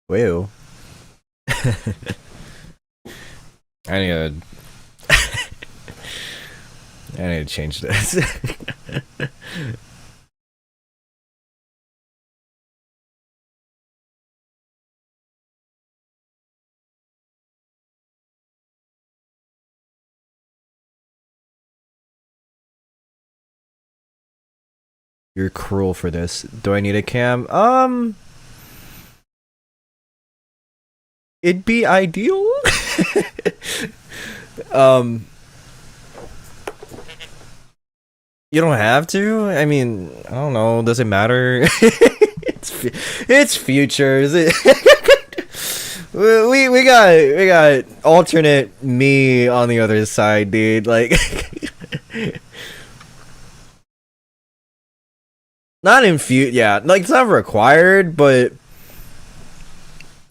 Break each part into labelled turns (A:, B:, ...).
A: Whoa. I need to I need to change this. You're cruel for this. Do I need a cam? It'd be ideal. um You don't have to. I mean, I don't know. Does it matter? It's futures. We got alternate me on the other side, dude. Like, not in yeah. Like, it's not required, but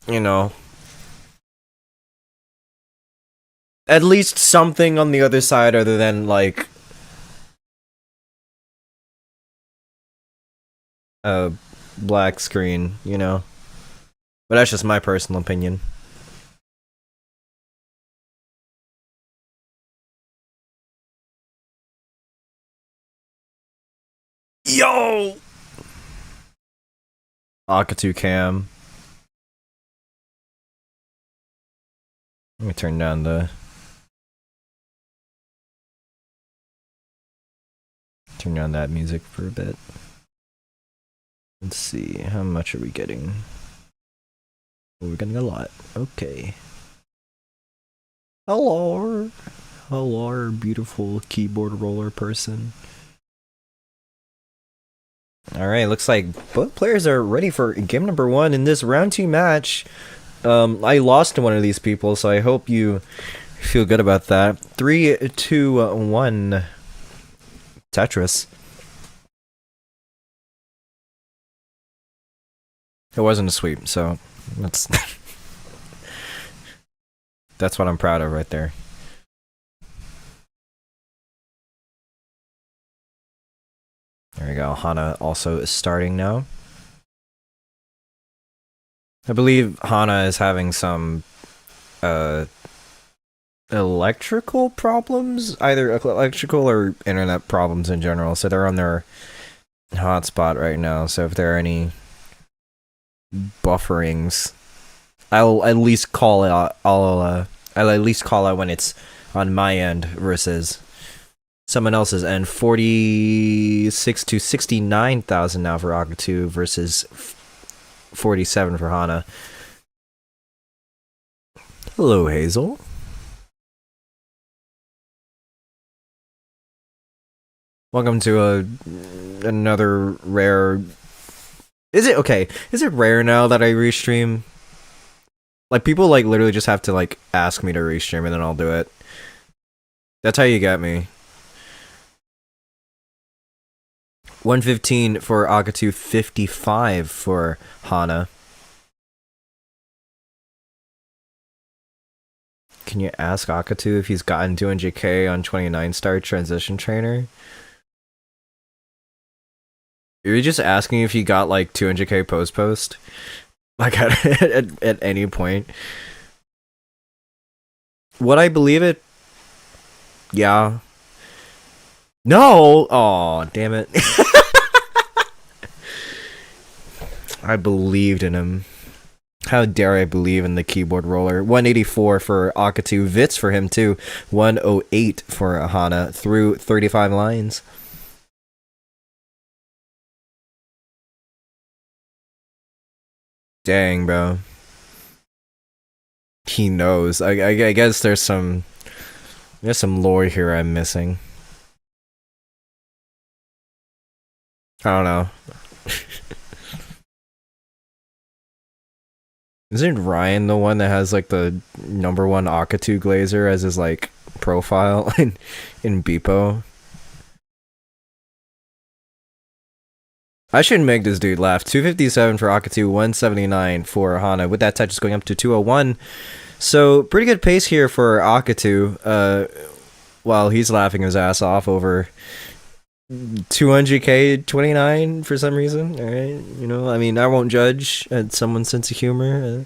A: you know, at least something on the other side other than like a black screen, you know. But that's just my personal opinion. Yo! Akatu cam. Let me turn down that music for a bit. Let's see, how much are we getting? We're getting a lot. Okay. Hello. Hello, beautiful keyboard roller person. Alright, looks like both players are ready for game number 1 in this round 2 match. I lost to one of these people, so I hope you feel good about that. 3, 2, 1. Tetris. It wasn't a sweep, so that's that's what I'm proud of right there. There we go. Hana also is starting now. I believe Hana is having some electrical problems, either electrical or internet problems in general. So they're on their hotspot right now. So if there are any bufferings, I'll at least call it. I'll at least call out when it's on my end versus someone else's end. 46 to 69,000 now for Akatu versus 47 for Hana. Hello, Hazel. Welcome to another rare. Is it okay? Is it rare now that I restream? Like, people like literally just have to like ask me to restream and then I'll do it. That's how you get me. 115 for Akatu, 55 for Hana. Can you ask Akatu if he's gotten 200k on 29-star transition trainer? You're just asking if he got like 200k post? Like at any point. Would I believe it? Yeah. No! Oh, damn it. I believed in him. How dare I believe in the keyboard roller. 184 for Akatu. Vits for him too. 108 for Hana through 35 lines. Dang, bro. He knows. I guess there's some lore here I'm missing. I don't know. Isn't Ryan the one that has like the #1 Akatu Glazer as his like profile in Beepo? I shouldn't make this dude laugh. 257 for Akatu, 179 for Hana. With that touch, it's going up to 201. So pretty good pace here for Akatu. While he's laughing his ass off over 200k 29 for some reason. All right, I mean, I won't judge at someone's sense of humor.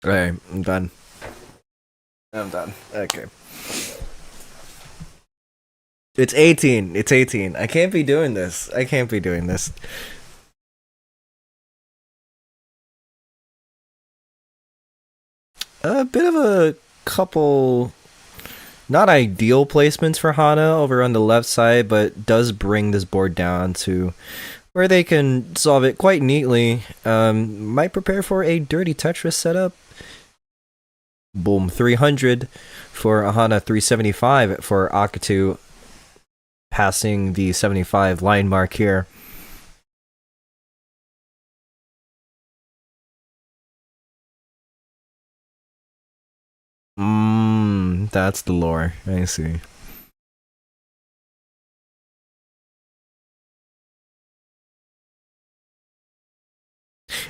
A: All right, I'm done. Okay. It's 18. It's 18. I can't be doing this. A bit of a couple not ideal placements for Hana over on the left side, but does bring this board down to where they can solve it quite neatly. Might prepare for a dirty Tetris setup. Boom, 300 for Hana, 375 for Akatu, passing the 75 line mark here. That's the lore. I see.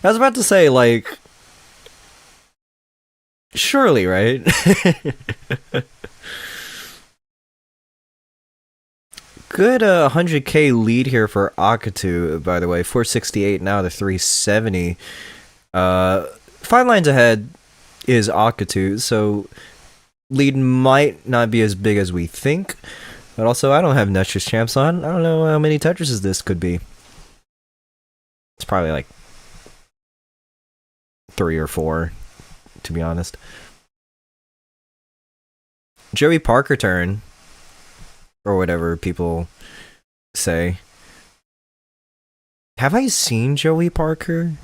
A: I was about to say, like, surely, right? Good 100k lead here for Akatu, by the way. 468 now to 370. 5 lines ahead is Akatu, so lead might not be as big as we think. But also, I don't have Tetris champs on. I don't know how many Tetrises this could be. It's probably like 3 or 4, to be honest. Joey Parker turn, or whatever people say. Have I seen Joey Parker?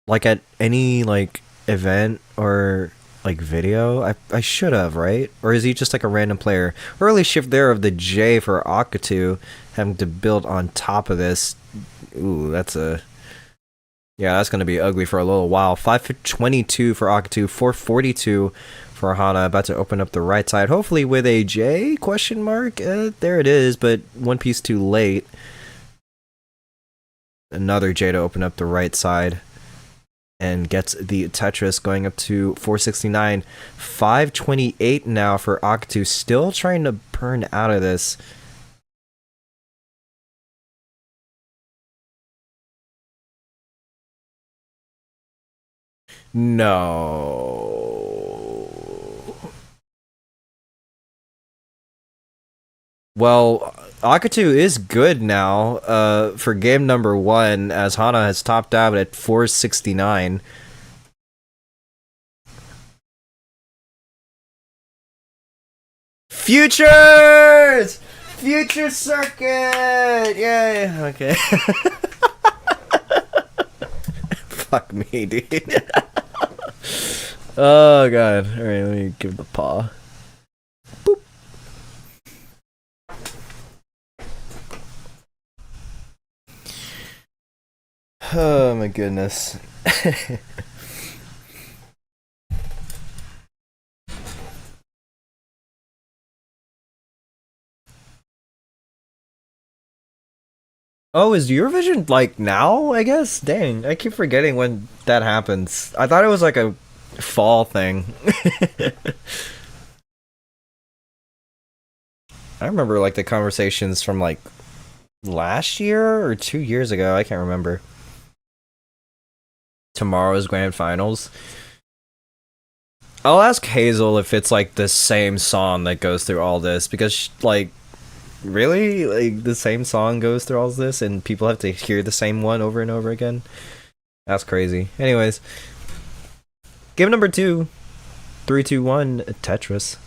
A: Like at any like event or like video? I should have, right? Or is he just like a random player? Early shift there of the J for Akatu, having to build on top of this. Ooh, that's gonna be ugly for a little while. 522 for Akatu, 442 for Hana, about to open up the right side, hopefully with a J question mark. There it is, but one piece too late. Another J to open up the right side, and gets the Tetris going up to 469. 528 now for Akatu, still trying to burn out of this. No. Well, Akatu is good now for game number 1, as Hana has topped out at 469. Futures! Future circuit! Yay! Okay. Fuck me, dude. Oh, God. Alright, let me give the paw. Boop. Oh, my goodness. Oh, is Eurovision like now, I guess? Dang, I keep forgetting when that happens. I thought it was like a fall thing. I remember like the conversations from like last year or 2 years ago. I can't remember. Tomorrow's grand finals. I'll ask Hazel if it's like the same song that goes through all this, because like, really, like the same song goes through all this and people have to hear the same one over and over again. That's crazy. Anyways, game number 2, 3, 2, 1, Tetris.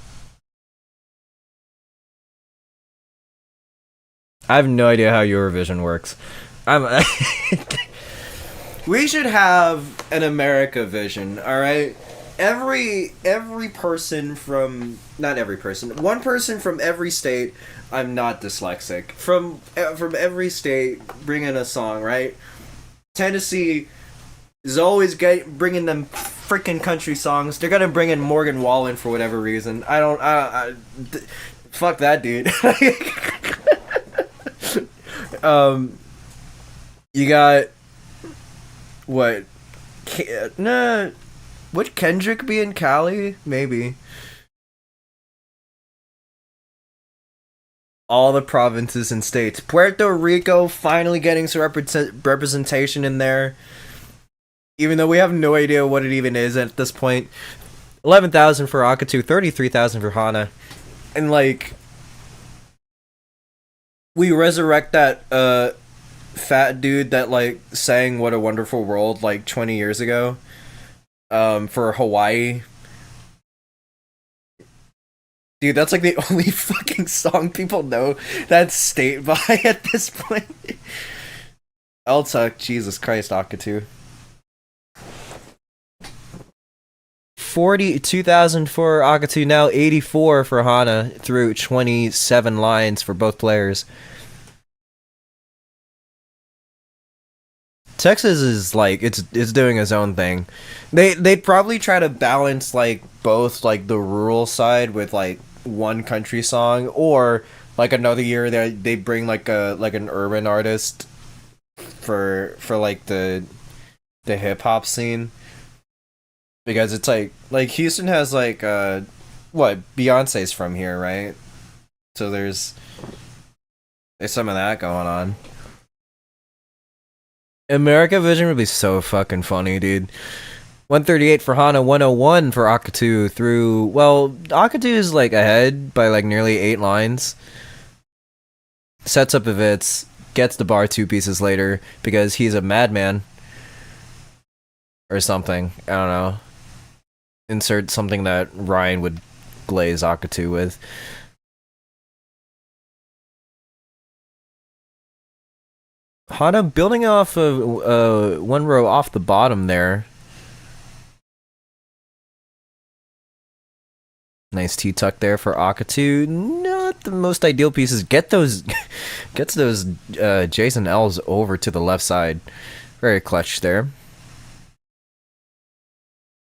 A: I have no idea how Eurovision works. We should have an America vision, all right? Every person from, not every person, one person from every state. I'm not dyslexic. From every state, bring in a song, right? Tennessee is always bringing them freaking country songs. They're gonna bring in Morgan Wallen for whatever reason. Fuck that dude. You got what? Nah. Would Kendrick be in Cali? Maybe. All the provinces and states. Puerto Rico finally getting some representation in there. Even though we have no idea what it even is at this point. 11,000 for Akatu, 33,000 for Hana. And like, we resurrect that fat dude that like sang "What a Wonderful World" like 20 years ago for Hawaii. Dude, that's like the only fucking song people know that state by at this point. Eltuck, Jesus Christ, Akatu. 42,000 for Akatu, now 84 for Hana through 27 lines for both players. Texas is like it's doing its own thing. They'd probably try to balance like both like the rural side with like one country song, or like another year they bring like an urban artist for like the hip hop scene, because it's like Houston has like what, Beyonce's from here, right? So there's some of that going on. America Vision would be so fucking funny, dude. 138 for Hana, 101 for Akatu through... Well, Akatu is, like, ahead by, like, nearly 8 lines. Sets up Evitz, gets the bar 2 pieces later, because he's a madman. Or something. I don't know. Insert something that Ryan would glaze Akatu with. Hana building off of one row off the bottom there. Nice T-tuck there for Akatu. Not the most ideal pieces. Gets those Jason L's over to the left side. Very clutch there.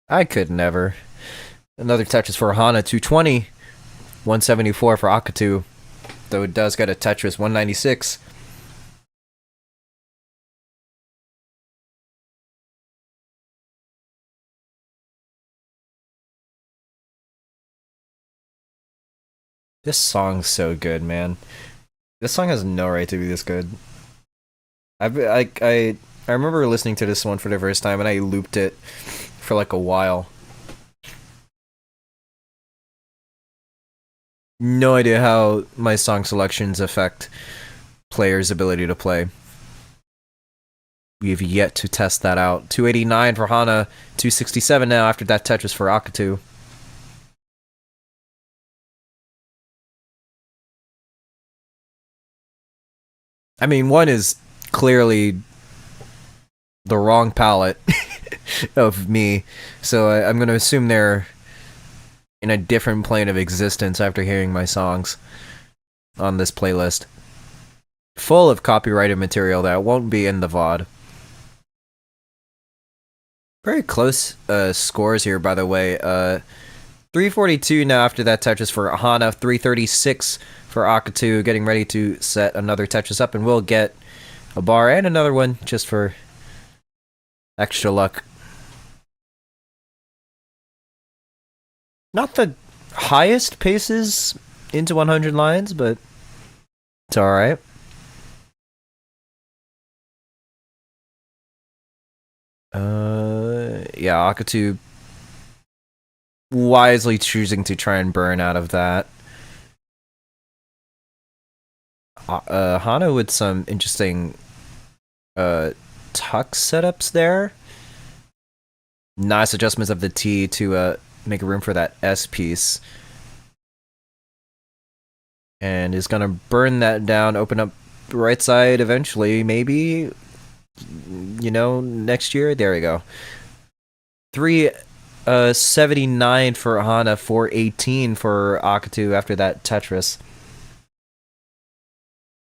A: I could never. Another Tetris for Hana, 220. 174 for Akatu. Though it does get a Tetris, 196. This song's so good, man. This song has no right to be this good. I remember listening to this one for the first time, and I looped it for like a while. No idea how my song selections affect players' ability to play. We have yet to test that out. 289 for Hana, 267 now after that Tetris for Akatu. I mean, one is clearly the wrong palette of me, so I'm going to assume they're in a different plane of existence after hearing my songs on this playlist. Full of copyrighted material that won't be in the VOD. Very close scores here, by the way. 342 now after that Tetris for Hana, 336 for Akatu, getting ready to set another Tetris up, and we'll get a bar and another one just for extra luck. Not the highest paces into 100 lines, but it's alright. Yeah, Akatu wisely choosing to try and burn out of that. Hana with some interesting tuck setups there. Nice adjustments of the T to make room for that S piece. And is gonna burn that down, open up the right side eventually, maybe. You know, next year. There we go. 379 for Hana, 418 for Akatu after that Tetris.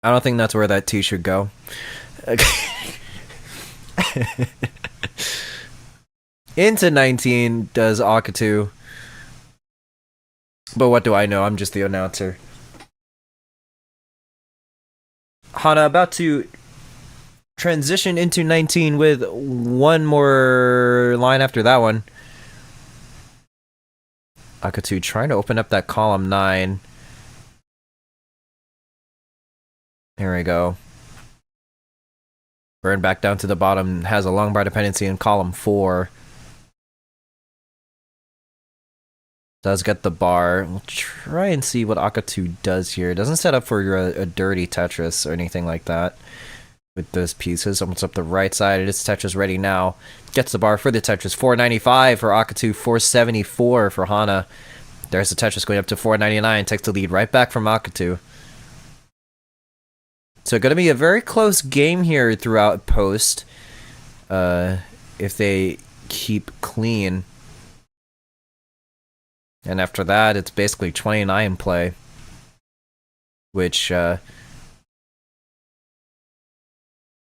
A: I don't think that's where that T should go. Into 19 does Akatu. But what do I know? I'm just the announcer. Hana about to transition into 19 with one more line after that one. Akatu trying to open up that column 9. Here we go. Burn back down to the bottom. Has a long bar dependency in column 4. Does get the bar. We'll try and see what Akatu does here. Doesn't set up for a dirty Tetris or anything like that with those pieces. Opens up the right side. It is Tetris ready now. Gets the bar for the Tetris. 495 for Akatu. 474 for Hana. There's the Tetris going up to 499. Takes the lead right back from Akatu. So going to be a very close game here throughout post. If they keep clean. And after that, it's basically 29 play. Which, there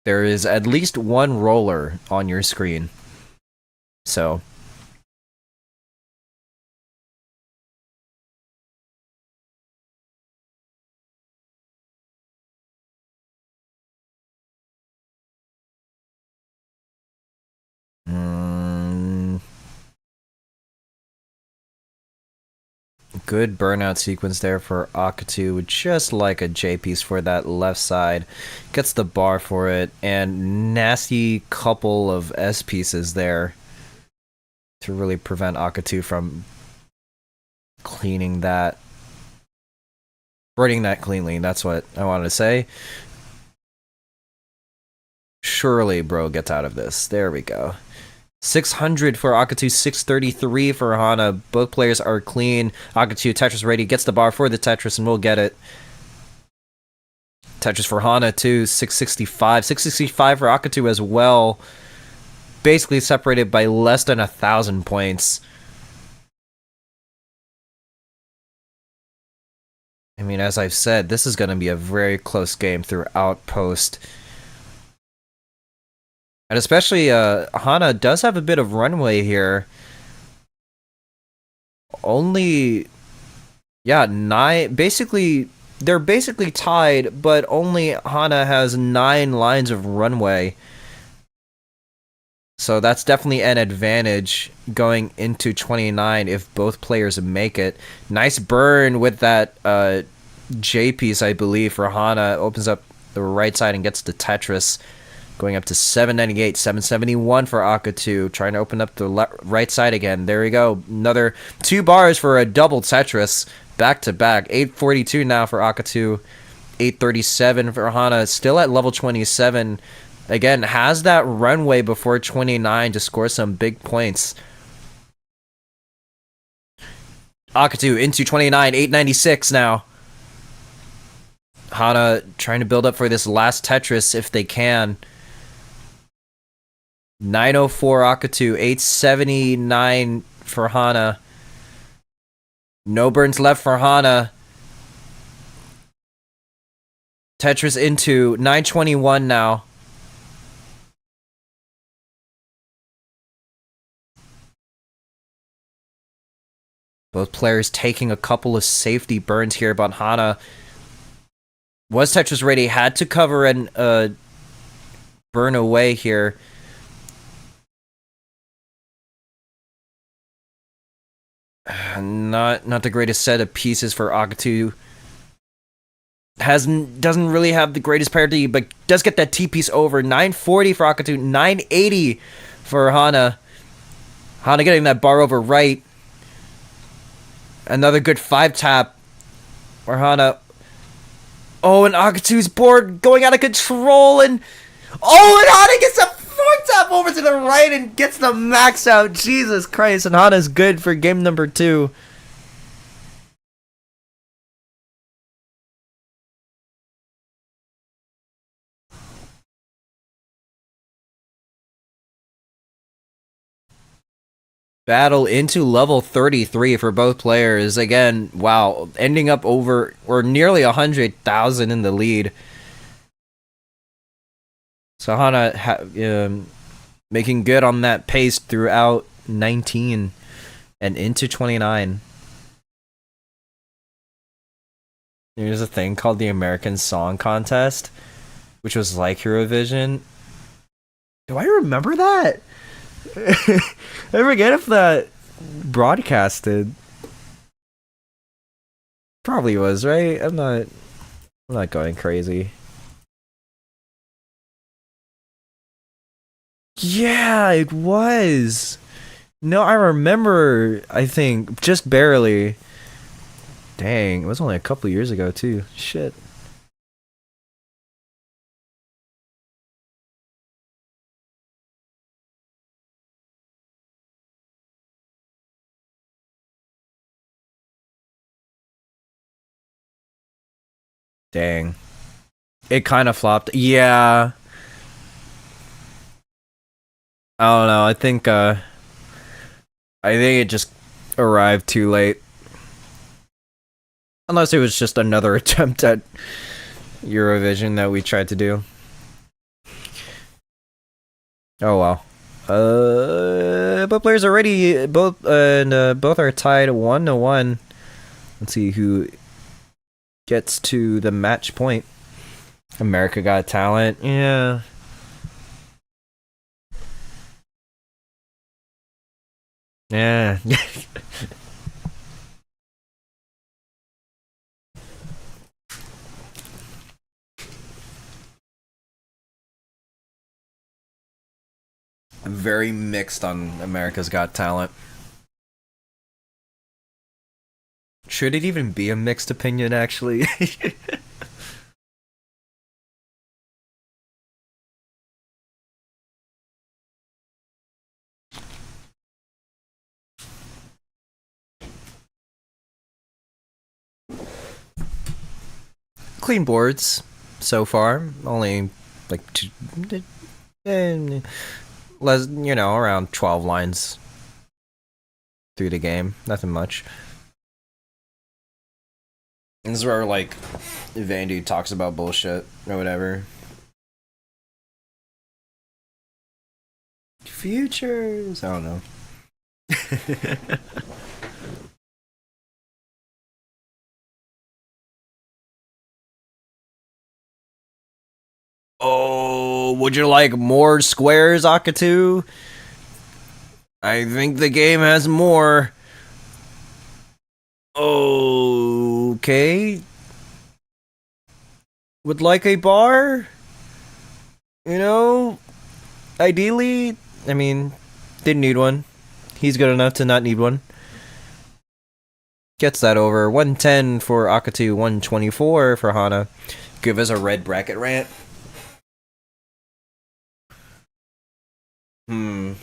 A: is at least one roller on your screen. So... Good burnout sequence there for Akatu, just like a J piece for that left side. Gets the bar for it, and nasty couple of S pieces there to really prevent Akatu from cleaning that. Burning that cleanly, that's what I wanted to say. Surely bro gets out of this. There we go. 600 for Akatu, 633 for Hana. Both players are clean. Akatu, Tetris ready, gets the bar for the Tetris, and we'll get it. Tetris for Hana, too, 665. 665 for Akatu as well. Basically separated by less than 1,000 points. I mean, as I've said, this is going to be a very close game throughout post. And especially, Hana does have a bit of runway here. Only, yeah, 9, basically, they're basically tied, but only Hana has 9 lines of runway. So that's definitely an advantage going into 29 if both players make it. Nice burn with that J piece, I believe, for Hana. Opens up the right side and gets the Tetris. Going up to 798, 771 for Akatu. Trying to open up the right side again. There we go. Another 2 bars for a double Tetris. Back to back. 842 now for Akatu. 837 for Hana. Still at level 27. Again, has that runway before 29 to score some big points. Akatu into 29. 896 now. Hana trying to build up for this last Tetris if they can. 904 Akatu, 879 for Hana. No burns left for Hana. Tetris into 921 now. Both players taking a couple of safety burns here, but Hana was Tetris ready, had to cover and burn away here. Not the greatest set of pieces for Akatu. Doesn't really have the greatest parity, but does get that T piece over. 940 for Akatu, 980 for Hana. Hana getting that bar over right. Another good 5 tap for Hana. Oh, and Akatu's board going out of control, and oh, and Hana gets a 4 tap over to the right and gets the max out. Jesus Christ, and Hana's good for game number 2. Battle into level 33 for both players. Again, wow, ending up over or nearly 100,000 in the lead. So Hana making good on that pace throughout 19 and into 29. There's a thing called the American Song Contest, which was like Eurovision. Do I remember that? I forget if that broadcasted. Probably was, right? I'm not going crazy. Yeah, it was. No, I remember, I think, just barely. Dang, it was only a couple years ago, too. Shit. Dang. It kind of flopped. Yeah. I don't know. I think it just arrived too late. Unless it was just another attempt at Eurovision that we tried to do. Oh well. Both players are ready. Both are tied 1-1. Let's see who gets to the match point. America Got Talent. Yeah. Yeah. I'm very mixed on America's Got Talent. Should it even be a mixed opinion, actually? Clean boards so far. Only like two, less, around 12 lines through the game. Nothing much. This is where like Vandy talks about bullshit or whatever. Futures. I don't know. Oh, would you like more squares, Akatu? I think the game has more. Okay. Would like a bar? You know, ideally, I mean, didn't need one. He's good enough to not need one. Gets that over. 110 for Akatu, 124 for Hana. Give us a red bracket rant. Hmm.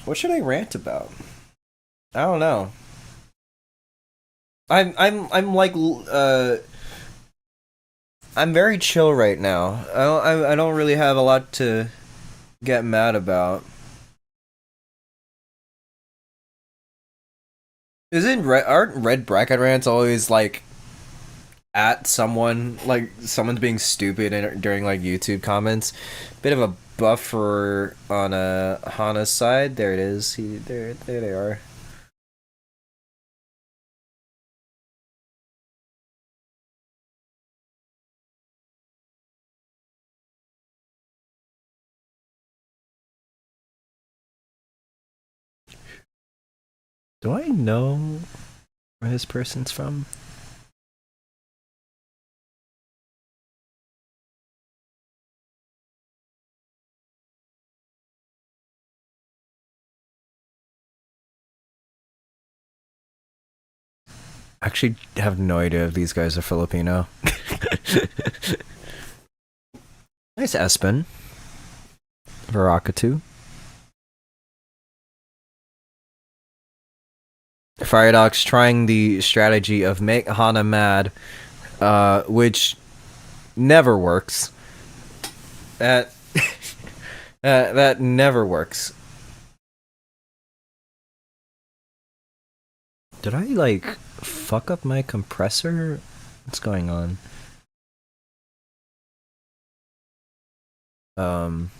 A: What should I rant about? I don't know. I'm like I'm very chill right now. I don't really have a lot to get mad about. Aren't red bracket rants always like at someone, like someone's being stupid during like YouTube comments? Bit of a buffer on Hana's side. There it is. There they are. Do I know where this person's from? Actually, have no idea if these guys are Filipino. Nice Espen. Verakatu. Firedox trying the strategy of make Hana mad, which never works. That that never works. Did I like fuck up my compressor? What's going on? Um,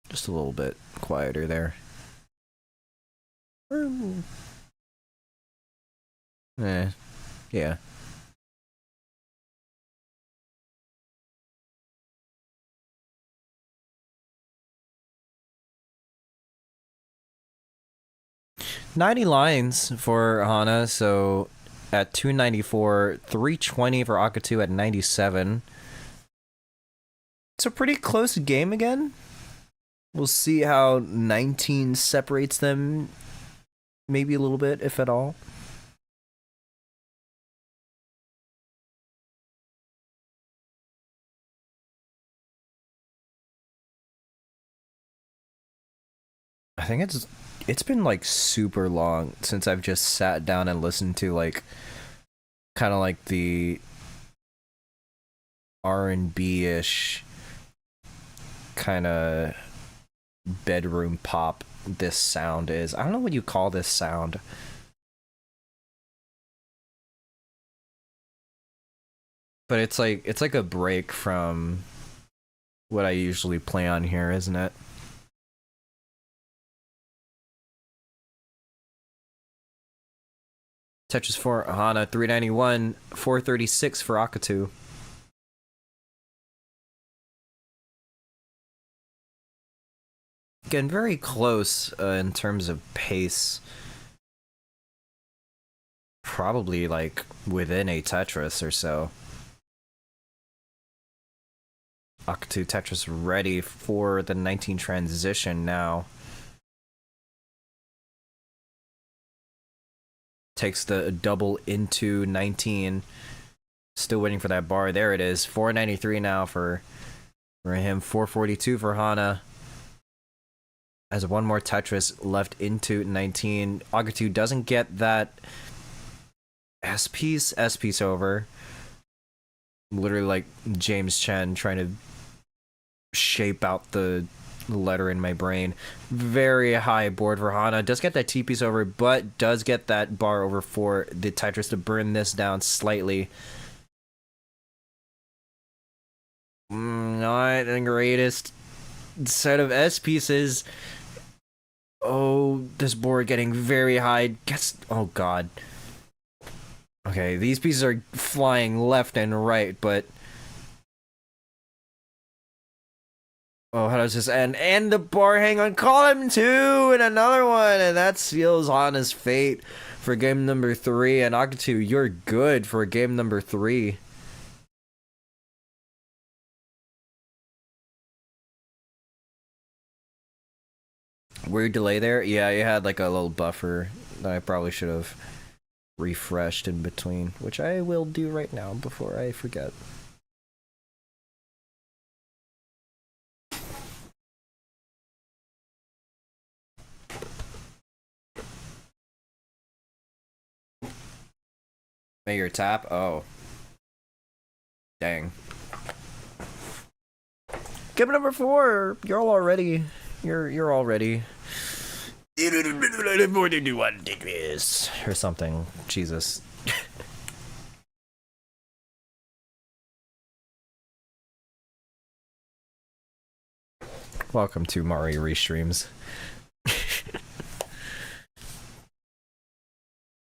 A: just a little bit quieter there. Yeah. 90 lines for Hana, so at 294, 320 for Akatu at 97. It's a pretty close game again. We'll see how 19 separates them, maybe a little bit, if at all. I think it's been like super long since I've just sat down and listened to like kind of like the R&B-ish kind of bedroom pop this sound is. I don't know what you call this sound. But it's like a break from what I usually play on here, isn't it? Tetris for Hana, 391, 436 for Akatu. Again, very close in terms of pace. Probably like within a Tetris or so. Akatu Tetris ready for the 19 transition now. Takes the double into 19. Still waiting for that bar. There it is. 493 now for him. 442 for Hana. As one more Tetris left into 19. Agatu doesn't get that S piece over. Literally like James Chen trying to shape out the letter in my brain. Very high board for Hana. Does get that T piece over, but does get that bar over for the Tetris to burn this down slightly. Not the greatest set of S pieces. Oh, this board getting very high. Oh god. Okay, these pieces are flying left and right, but oh, how does this end? And the bar, hang on, call him two, and another one, and that seals Hana's fate for game number 3. And Akatu, you're good for game number 3. Weird delay there? Yeah, you had like a little buffer that I probably should have refreshed in between, which I will do right now before I forget. May your tap? Oh. Dang. Game number 4! You're all already. You're already. More than you want to take this. Or something. Jesus. Welcome to Mari Restreams.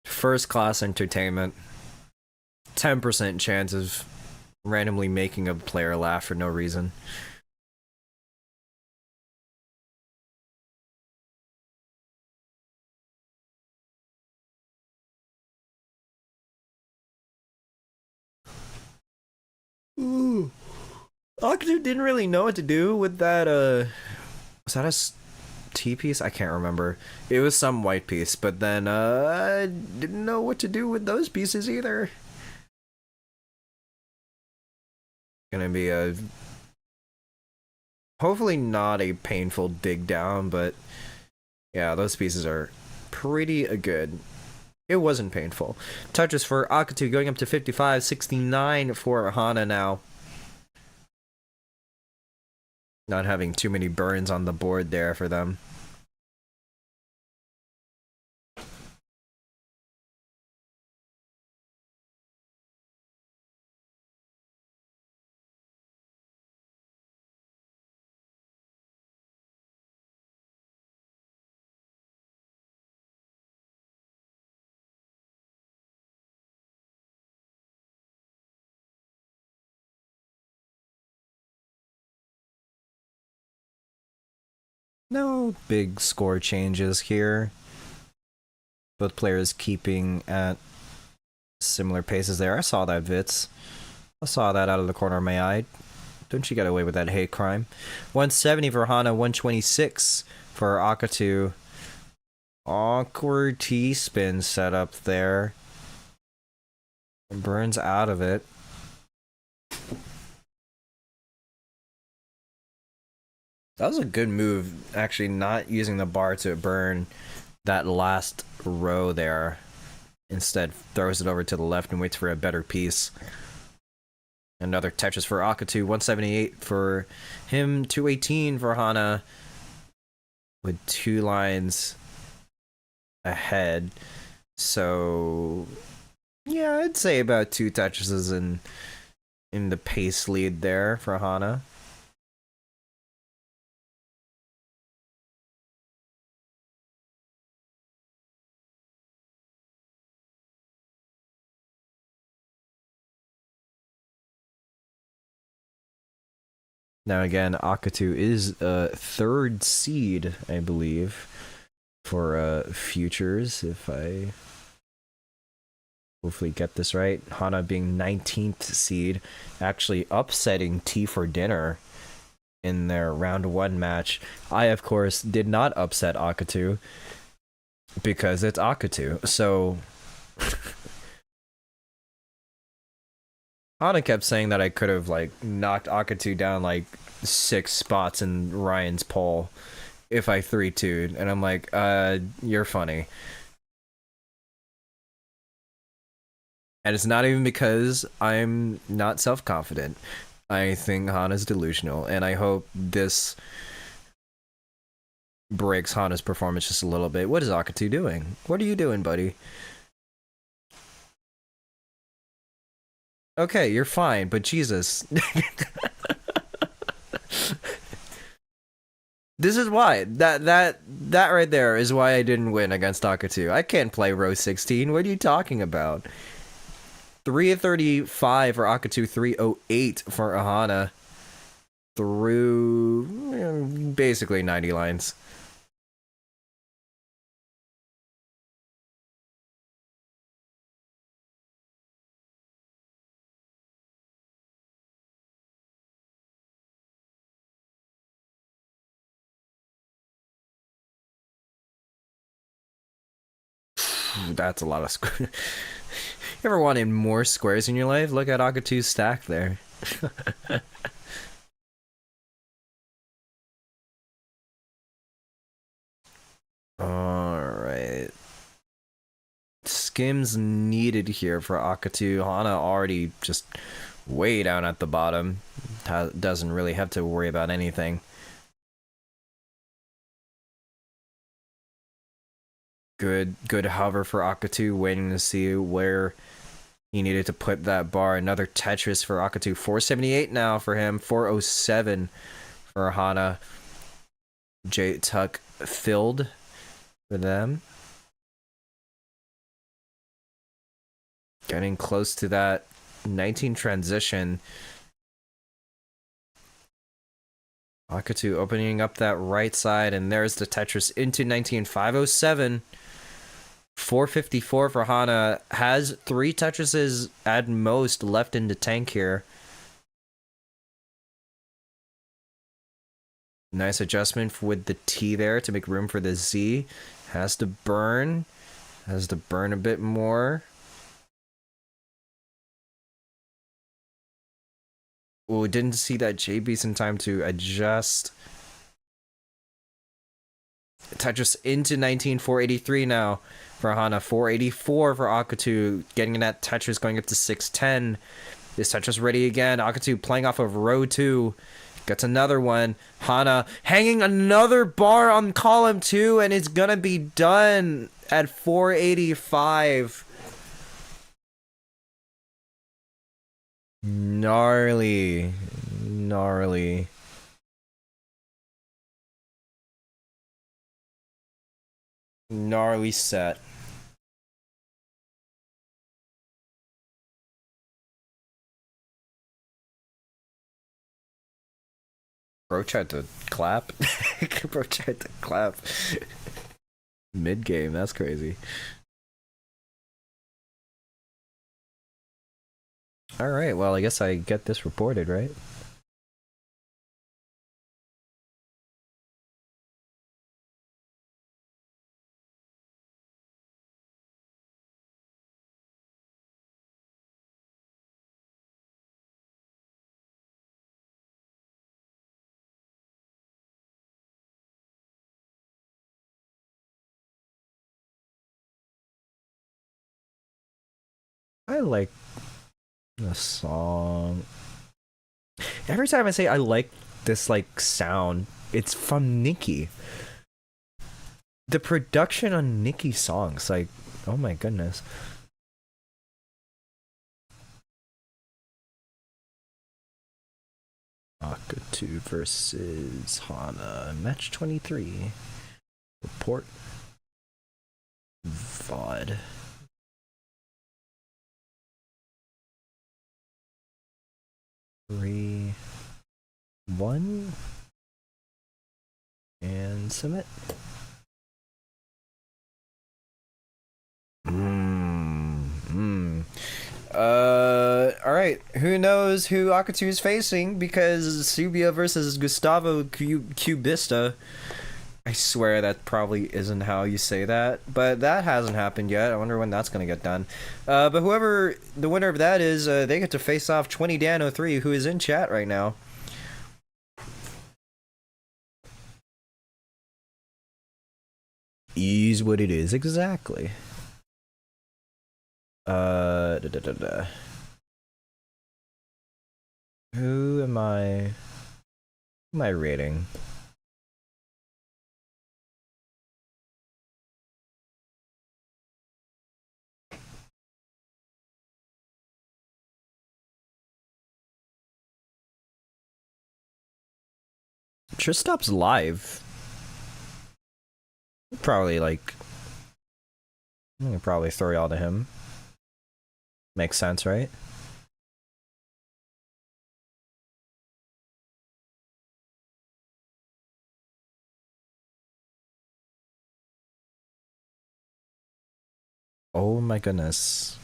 A: First class entertainment. 10% chance of randomly making a player laugh for no reason. Ooh. Akadu didn't really know what to do with that, was that a T piece? I can't remember. It was some white piece, but then, I didn't know what to do with those pieces either. Gonna be a... hopefully not a painful dig down, but yeah, those pieces are pretty good. It wasn't painful. Touches for Akatu going up to 55, 69 for Hana now. Not having too many burns on the board there for them. No big score changes here. Both players keeping at similar paces there. I saw that, Vitz. I saw that out of the corner of my eye. Don't you get away with that hate crime. 170 for Hana, 126 for Akatu. Awkward T-spin setup there. Burns out of it. That was a good move, actually, not using the bar to burn that last row there. Instead, throws it over to the left and waits for a better piece. Another Tetris for Akatu, 178 for him, 218 for Hana, with 2 lines ahead. So, yeah, I'd say about 2 Tetrises in the pace lead there for Hana. Now again, Akatu is a 3rd seed, I believe, for futures, if I hopefully get this right. Hana being 19th seed, actually upsetting Tea for Dinner in their round 1 match. I, of course, did not upset Akatu because it's Akatu. So Hana kept saying that I could have like knocked Akatu down like 6 spots in Ryan's poll if I 3-2'd, and I'm like, you're funny. And it's not even because I'm not self-confident. I think Hana's delusional, and I hope this breaks Hana's performance just a little bit. What is Akatu doing? What are you doing, buddy? Okay, you're fine, but Jesus. This is why. That right there is why I didn't win against Akatu. I can't play row 16. What are you talking about? 335 for Akatu, 308 for Hana. Through basically 90 lines. That's a lot of squares. You ever wanted more squares in your life? Look at Akatu's stack there. Alright. Skims needed here for Akatu. Hana already just way down at the bottom. Doesn't really have to worry about anything. Good hover for Akatu, waiting to see where he needed to put that bar. Another Tetris for Akatu. 478 now for him. 407 for Hana. J-Tuck filled for them. Getting close to that 19 transition. Akatu opening up that right side, and there's the Tetris into 19. 507. 454 for Hana. Has 3 Tetrises at most left in the tank here. Nice adjustment with the T there to make room for the Z. Has to burn. Has to burn a bit more. Oh, didn't see that J-Beast in time to adjust. Tetris into 19. 483 now for Hana. 484 for Akatu. Getting that Tetris going up to 610. Is Tetris ready again? Akatu playing off of row 2. Gets another one. Hana hanging another bar on column 2, and it's gonna be done at 485. Gnarly. Gnarly. Gnarly set. Bro tried to clap. Bro tried to clap. Mid game, that's crazy. Alright, well, I guess I get this reported, right? I like the song. Every time I say I like this, like, sound, it's from Nicki. The production on Nicki songs, like, oh my goodness. Akatu versus Hana. Match 23. Report. VOD. Three, one, and submit. Alright. Who knows who Akatu is facing, because Subia versus Gustavo Cubista. I swear that probably isn't how you say that, but that hasn't happened yet. I wonder when that's gonna get done. But whoever the winner of that is, they get to face off 20Dan03, who is in chat right now. Is what it is, exactly. Who am I rating? Tristop's live. Probably, like, I can probably throw y'all to him. Makes sense, right? Oh my goodness.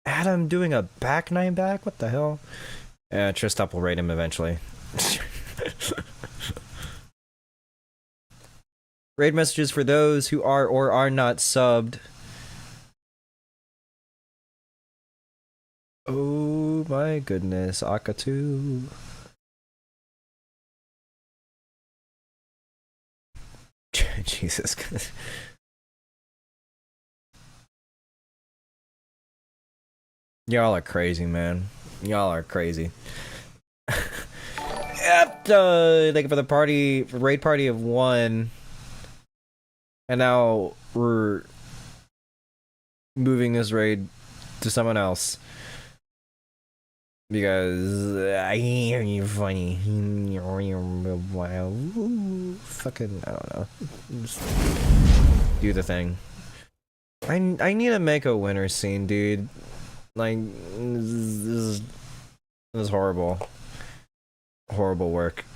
A: Adam doing a back 9 back? What the hell? Yeah, Tristop will rate him eventually. Raid messages for those who are or are not subbed. Oh my goodness, Akatu. Jesus. Y'all are crazy, man. Y'all are crazy. Yep, thank you for the party, raid party of 1. And now we're moving this raid to someone else. Because I hear you funny. Fucking, I don't know. Just do the thing. I need to make a winner scene, dude. Like, this is horrible. Horrible work.